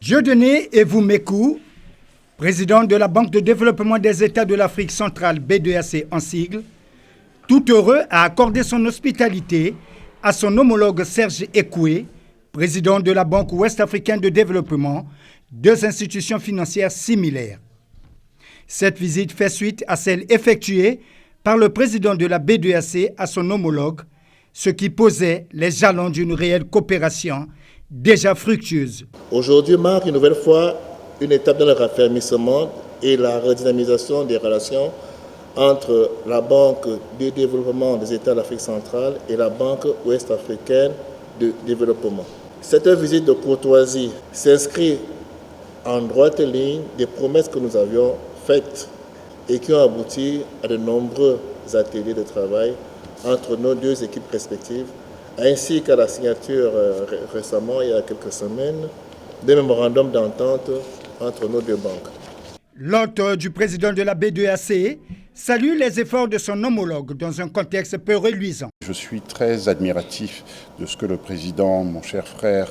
Dieudonné Evoumekou, président de la Banque de développement des États de l'Afrique centrale, B2AC en sigle, tout heureux a accordé son hospitalité à son homologue Serge Ekoué, président de la Banque ouest-africaine de développement, deux institutions financières similaires. Cette visite fait suite à celle effectuée par le président de la B2AC à son homologue, ce qui posait les jalons d'une réelle coopération déjà fructueuse. Aujourd'hui marque une nouvelle fois une étape dans le raffermissement et la redynamisation des relations entre la Banque de développement des États de l'Afrique centrale et la Banque ouest-africaine de développement. Cette visite de courtoisie s'inscrit en droite ligne des promesses que nous avions faites et qui ont abouti à de nombreux ateliers de travail entre nos deux équipes respectives, ainsi qu'à la signature récemment, il y a quelques semaines, des mémorandums d'entente entre nos deux banques. L'hôte du président de la B2AC salue les efforts de son homologue dans un contexte peu reluisant. Je suis très admiratif de ce que le président, mon cher frère,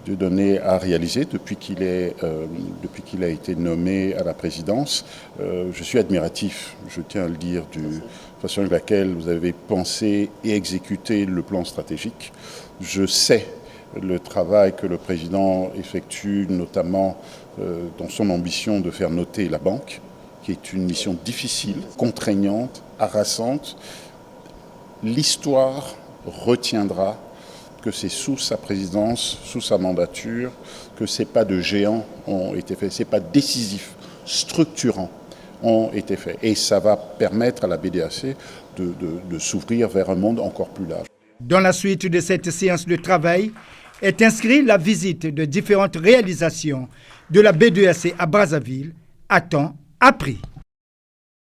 Dieudonné a réalisé depuis qu'il a été nommé à la présidence. Je suis admiratif, je tiens à le dire, de la façon avec laquelle vous avez pensé et exécuté le plan stratégique. Je sais le travail que le président effectue, notamment dans son ambition de faire noter la banque, qui est une mission difficile, contraignante, harassante. L'histoire retiendra que c'est sous sa présidence, sous sa mandature, que ces pas de géants ont été faits, ces pas décisifs, structurants ont été faits. Et ça va permettre à la BDAC de s'ouvrir vers un monde encore plus large. Dans la suite de cette séance de travail est inscrite la visite de différentes réalisations de la B2AC à Brazzaville à temps appris.